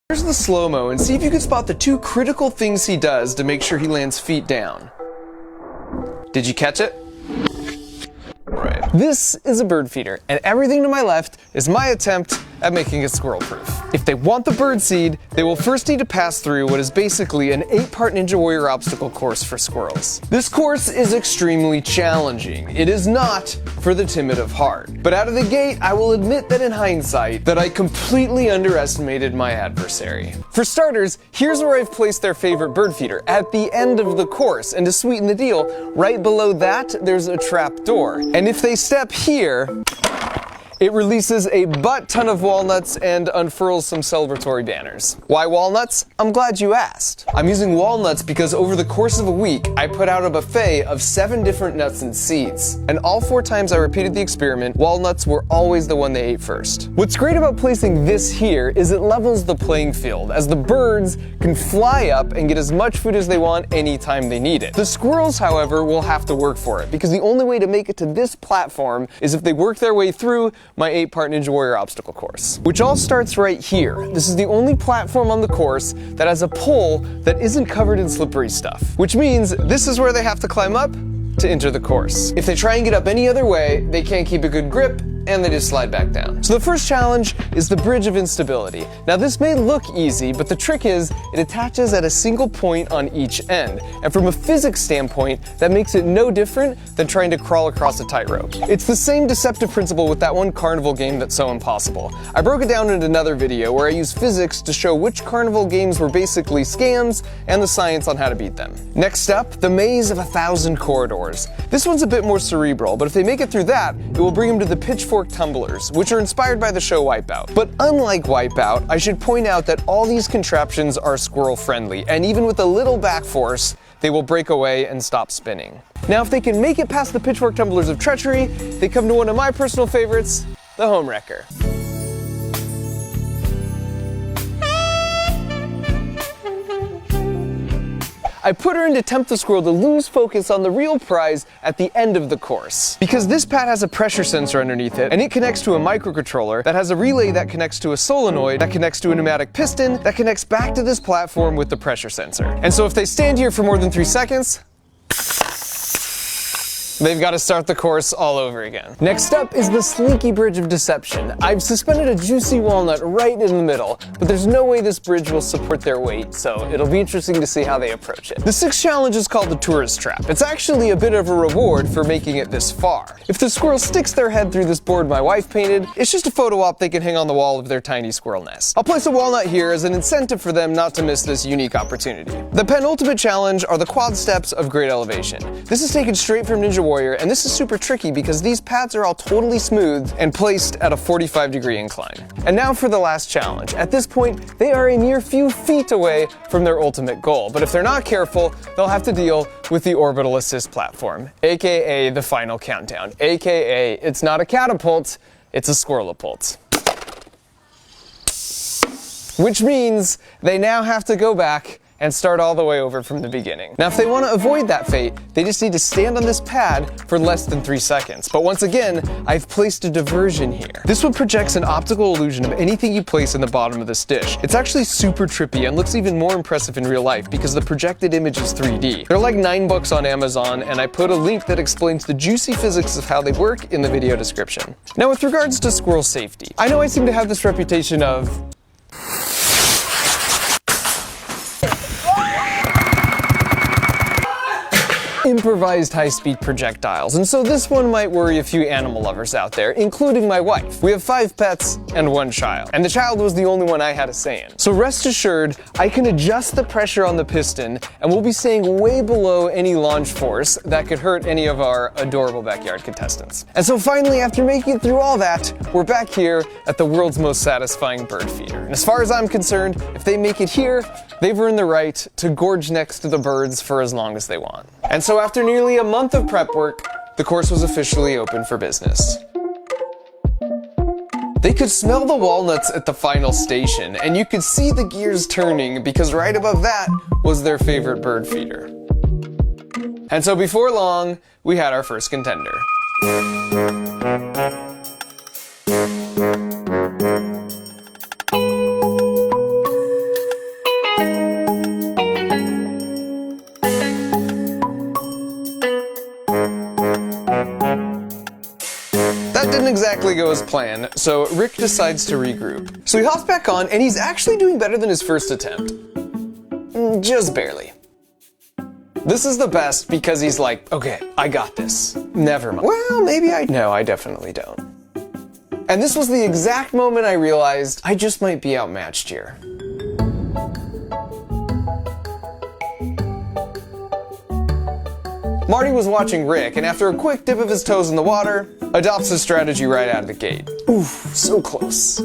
Here's the slow-mo and see if you can spot the two critical things he does to make sure he lands feet down. Did you catch it? Right. This is a bird feeder, and everything to my left is my attempt at making it squirrel-proof. If they want the bird seed, they will first need to pass through what is basically an 8-part Ninja Warrior obstacle course for squirrels. This course is extremely challenging. It is not for the timid of heart. But out of the gate, I will admit that in hindsight, that I completely underestimated my adversary. For starters, here's where I've placed their favorite bird feeder, at the end of the course. And to sweeten the deal, right below that, there's a trap door. And if they step here, it releases a butt ton of walnuts and unfurls some celebratory banners. Why walnuts? I'm glad you asked. I'm using walnuts because over the course of a week, I put out a buffet of 7 different nuts and seeds. And all 4 times I repeated the experiment, walnuts were always the one they ate first. What's great about placing this here is it levels the playing field, as the birds can fly up and get as much food as they want anytime they need it. The squirrels, however, will have to work for it, because the only way to make it to this platform is if they work their way through my 8-part Ninja Warrior obstacle course, which all starts right here. This is the only platform on the course that has a pole that isn't covered in slippery stuff, which means this is where they have to climb up to enter the course. If they try and get up any other way, they can't keep a good grip, and they just slide back down. So the first challenge is the bridge of instability. Now this may look easy, but the trick is it attaches at a single point on each end. And from a physics standpoint, that makes it no different than trying to crawl across a tightrope. It's the same deceptive principle with that one carnival game that's so impossible. I broke it down in another video where I used physics to show which carnival games were basically scams and the science on how to beat them. Next up, the maze of 1,000 corridors. This one's a bit more cerebral, but if they make it through that, it will bring them to the pitchfork tumblers, which are inspired by the show Wipeout. But unlike Wipeout, I should point out that all these contraptions are squirrel friendly, and even with a little back force, they will break away and stop spinning. Now, if they can make it past the pitchfork tumblers of treachery, they come to one of my personal favorites, the home wrecker. I put her in to tempt the squirrel to lose focus on the real prize at the end of the course. Because this pad has a pressure sensor underneath it, and it connects to a microcontroller that has a relay that connects to a solenoid, that connects to a pneumatic piston, that connects back to this platform with the pressure sensor. And so if they stand here for more than 3 seconds, they've got to start the course all over again. Next up is the slinky bridge of deception. I've suspended a juicy walnut right in the middle, but there's no way this bridge will support their weight, so it'll be interesting to see how they approach it. The 6th challenge is called the tourist trap. It's actually a bit of a reward for making it this far. If the squirrel sticks their head through this board my wife painted, it's just a photo op they can hang on the wall of their tiny squirrel nest. I'll place a walnut here as an incentive for them not to miss this unique opportunity. The penultimate challenge are the quad steps of great elevation. This is taken straight from Ninja Warrior, and this is super tricky because these pads are all totally smooth and placed at a 45-degree incline. And now for the last challenge. At this point, they are a mere few feet away from their ultimate goal, but if they're not careful, they'll have to deal with the orbital assist platform, aka the final countdown, aka it's not a catapult, it's a squirrelapult. Which means they now have to go back and start all the way over from the beginning. Now, if they want to avoid that fate, they just need to stand on this pad for less than 3 seconds. But once again, I've placed a diversion here. This one projects an optical illusion of anything you place in the bottom of this dish. It's actually super trippy and looks even more impressive in real life because the projected image is 3D. They're like $9 on Amazon, and I put a link that explains the juicy physics of how they work in the video description. Now, with regards to squirrel safety, I know I seem to have this reputation of improvised high-speed projectiles, and so this one might worry a few animal lovers out there, including my wife. We have 5 pets and 1 child, and the child was the only one I had a say in. So rest assured, I can adjust the pressure on the piston, and we'll be staying way below any launch force that could hurt any of our adorable backyard contestants. And so finally, after making it through all that, we're back here at the world's most satisfying bird feeder. And as far as I'm concerned, if they make it here, they've earned the right to gorge next to the birds for as long as they want. And so after nearly a month of prep work, the course was officially open for business. They could smell the walnuts at the final station, and you could see the gears turning because right above that was their favorite bird feeder. And so before long, we had our first contender. exactly go as planned, so Rick decides to regroup. So he hops back on, and he's actually doing better than his first attempt. Just barely. This is the best because he's like, okay, I got this. Never mind. Well, maybe no, I definitely don't. And this was the exact moment I realized I just might be outmatched here. Marty was watching Rick, and after a quick dip of his toes in the water, adopts his strategy right out of the gate. Oof, so close.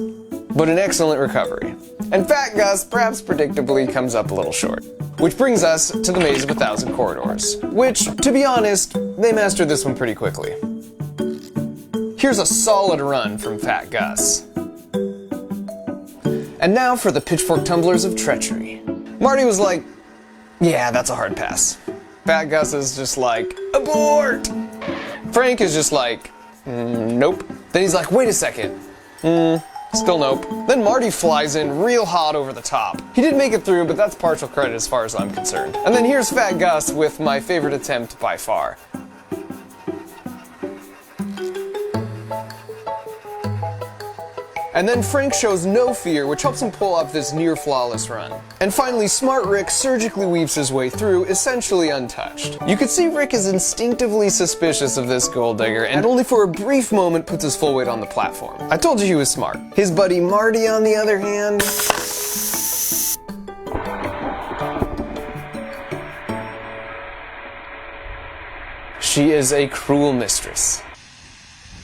But an excellent recovery. And Fat Gus, perhaps predictably, comes up a little short. Which brings us to the Maze of 1,000 Corridors, which, to be honest, they mastered this one pretty quickly. Here's a solid run from Fat Gus. And now for the pitchfork tumblers of treachery. Marty was like, yeah, that's a hard pass. Fat Gus is just like, abort! Frank is just like, nope. Then he's like, wait a second. Still nope. Then Marty flies in real hot over the top. He did make it through, but that's partial credit as far as I'm concerned. And then here's Fat Gus with my favorite attempt by far. And then Frank shows no fear, which helps him pull off this near-flawless run. And finally, Smart Rick surgically weaves his way through, essentially untouched. You could see Rick is instinctively suspicious of this gold digger, and only for a brief moment puts his full weight on the platform. I told you he was smart. His buddy Marty, on the other hand... she is a cruel mistress.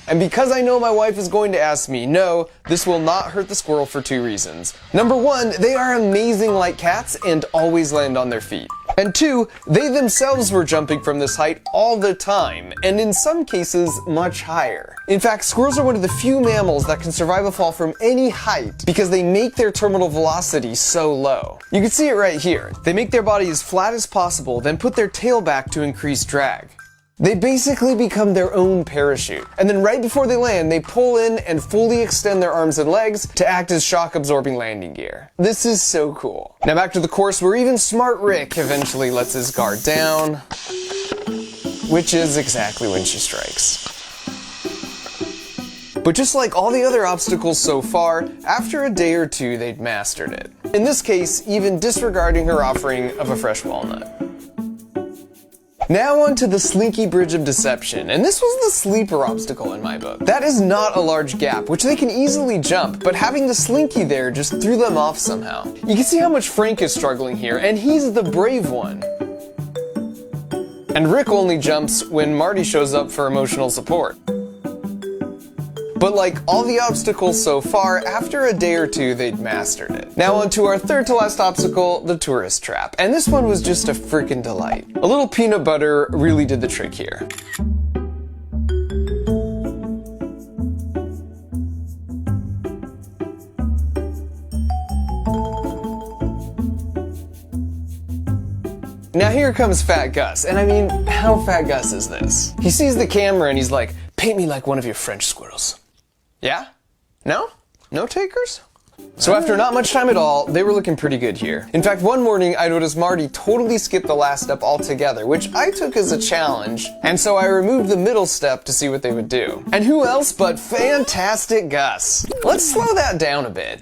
And because I know my wife is going to ask me, no, this will not hurt the squirrel for 2 reasons. Number 1, they are amazing like cats and always land on their feet. And 2, they themselves were jumping from this height all the time, and in some cases, much higher. In fact, squirrels are one of the few mammals that can survive a fall from any height because they make their terminal velocity so low. You can see it right here. They make their body as flat as possible, then put their tail back to increase drag. They basically become their own parachute. And then right before they land, they pull in and fully extend their arms and legs to act as shock-absorbing landing gear. This is so cool. Now back to the course where even Smart Rick eventually lets his guard down, which is exactly when she strikes. But just like all the other obstacles so far, after a day or 2, they'd mastered it. In this case, even disregarding her offering of a fresh walnut. Now on to the Slinky Bridge of Deception, and this was the sleeper obstacle in my book. That is not a large gap, which they can easily jump, but having the Slinky there just threw them off somehow. You can see how much Frank is struggling here, and he's the brave one. And Rick only jumps when Marty shows up for emotional support. But like all the obstacles so far, after a day or 2, they'd mastered it. Now on to our third to last obstacle, the tourist trap. And this one was just a freaking delight. A little peanut butter really did the trick here. Now here comes Fat Gus, and I mean, how Fat Gus is this? He sees the camera and he's like, paint me like one of your French squirrels. Yeah? No? No takers? So after not much time at all, they were looking pretty good here. In fact, one morning I noticed Marty totally skipped the last step altogether, which I took as a challenge, and so I removed the middle step to see what they would do. And who else but Fantastic Gus? Let's slow that down a bit.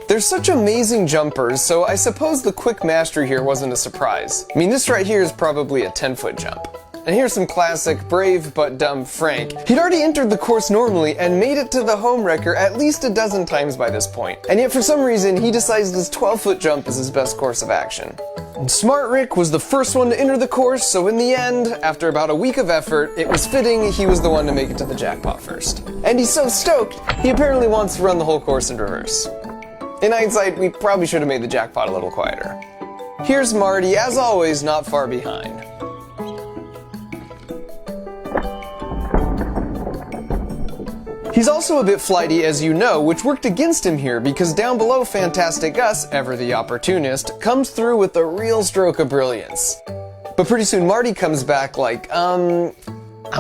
They're such amazing jumpers, so I suppose the quick mastery here wasn't a surprise. I mean, this right here is probably a 10-foot jump. And here's some classic brave but dumb Frank. He'd already entered the course normally and made it to the home wrecker at least a dozen times by this point. And yet for some reason, he decides this 12-foot jump is his best course of action. And Smart Rick was the first one to enter the course, so in the end, after about a week of effort, it was fitting he was the one to make it to the jackpot first. And he's so stoked, he apparently wants to run the whole course in reverse. In hindsight, we probably should have made the jackpot a little quieter. Here's Marty, as always, not far behind. He's also a bit flighty, as you know, which worked against him here because down below Fantastic Gus, ever the opportunist, comes through with a real stroke of brilliance. But pretty soon Marty comes back like, I'm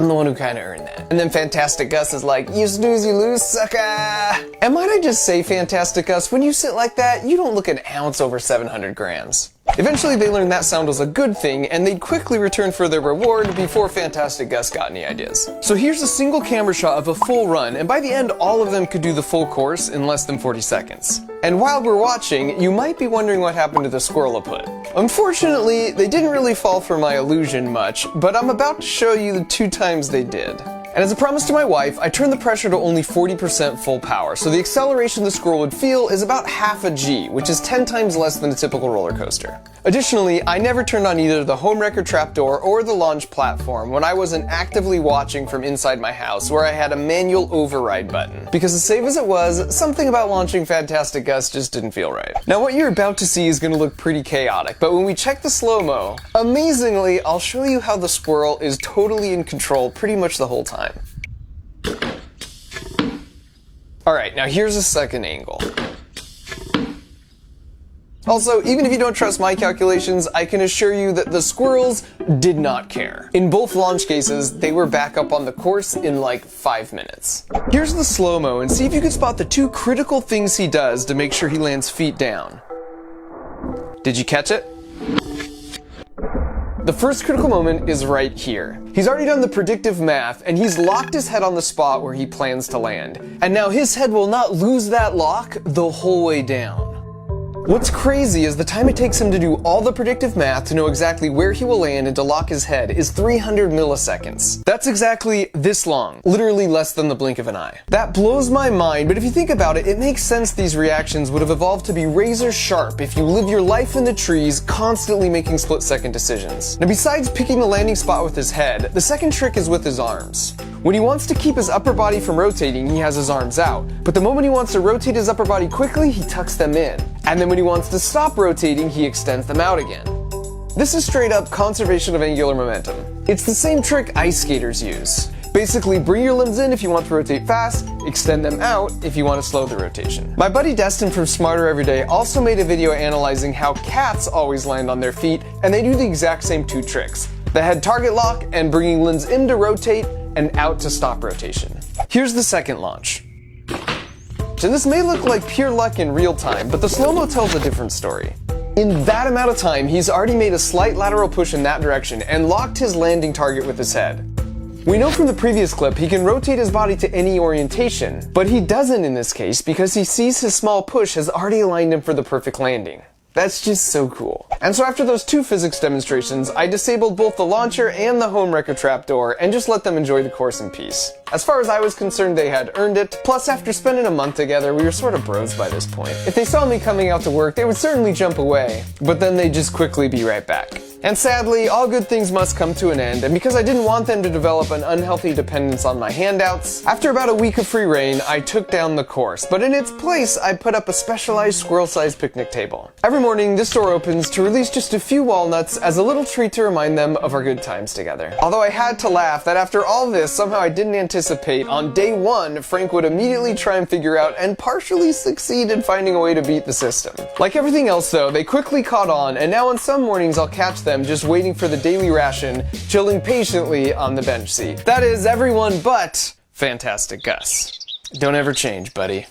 the one who kinda earned that. And then Fantastic Gus is like, you snooze, you lose, sucker! And might I just say, Fantastic Gus, when you sit like that, you don't look an ounce over 700 grams. Eventually they learned that sound was a good thing, and they'd quickly return for their reward before Fantastic Gus got any ideas. So here's a single camera shot of a full run, and by the end all of them could do the full course in less than 40 seconds. And while we're watching, you might be wondering what happened to the squirrel I put. Unfortunately, they didn't really fall for my illusion much, but I'm about to show you the 2 times they did. And as a promise to my wife, I turned the pressure to only 40% full power, so the acceleration the squirrel would feel is about half a G, which is 10 times less than a typical roller coaster. Additionally, I never turned on either the home wrecker trapdoor or the launch platform when I wasn't actively watching from inside my house where I had a manual override button. Because as safe as it was, something about launching Fantastic Gus just didn't feel right. Now what you're about to see is going to look pretty chaotic, but when we check the slow-mo, amazingly, I'll show you how the squirrel is totally in control pretty much the whole time. Alright, now here's a second angle. Also, even if you don't trust my calculations, I can assure you that the squirrels did not care. In both launch cases, they were back up on the course in like 5 minutes. Here's the slow-mo, and see if you can spot the 2 critical things he does to make sure he lands feet down. Did you catch it? The first critical moment is right here. He's already done the predictive math, and he's locked his head on the spot where he plans to land. And now his head will not lose that lock the whole way down. What's crazy is the time it takes him to do all the predictive math to know exactly where he will land and to lock his head is 300 milliseconds. That's exactly this long, literally less than the blink of an eye. That blows my mind, but if you think about it, it makes sense these reactions would have evolved to be razor sharp if you live your life in the trees, constantly making split-second decisions. Now besides picking the landing spot with his head, the second trick is with his arms. When he wants to keep his upper body from rotating, he has his arms out. But the moment he wants to rotate his upper body quickly, he tucks them in. And then when he wants to stop rotating, he extends them out again. This is straight up conservation of angular momentum. It's the same trick ice skaters use. Basically, bring your limbs in if you want to rotate fast, extend them out if you want to slow the rotation. My buddy Destin from Smarter Everyday also made a video analyzing how cats always land on their feet, and they do the exact same 2 tricks. The head target lock and bringing limbs in to rotate and out to stop rotation. Here's the second launch. And this may look like pure luck in real time, but the slow-mo tells a different story. In that amount of time, he's already made a slight lateral push in that direction and locked his landing target with his head. We know from the previous clip he can rotate his body to any orientation, but he doesn't in this case because he sees his small push has already aligned him for the perfect landing. That's just so cool. And so after those 2 physics demonstrations, I disabled both the launcher and the home wrecker trapdoor and just let them enjoy the course in peace. As far as I was concerned, they had earned it. Plus, after spending a month together, we were sort of bros by this point. If they saw me coming out to work, they would certainly jump away, but then they'd just quickly be right back. And sadly, all good things must come to an end, and because I didn't want them to develop an unhealthy dependence on my handouts, after about a week of free reign, I took down the course, but in its place, I put up a specialized squirrel-sized picnic table. Every morning, this door opens to release just a few walnuts as a little treat to remind them of our good times together. Although I had to laugh that after all this, somehow I didn't anticipate on day 1, Frank would immediately try and figure out and partially succeed in finding a way to beat the system. Like everything else though, they quickly caught on, and now on some mornings I'll catch them just waiting for the daily ration, chilling patiently on the bench seat. That is everyone but Fantastic Gus. Don't ever change, buddy.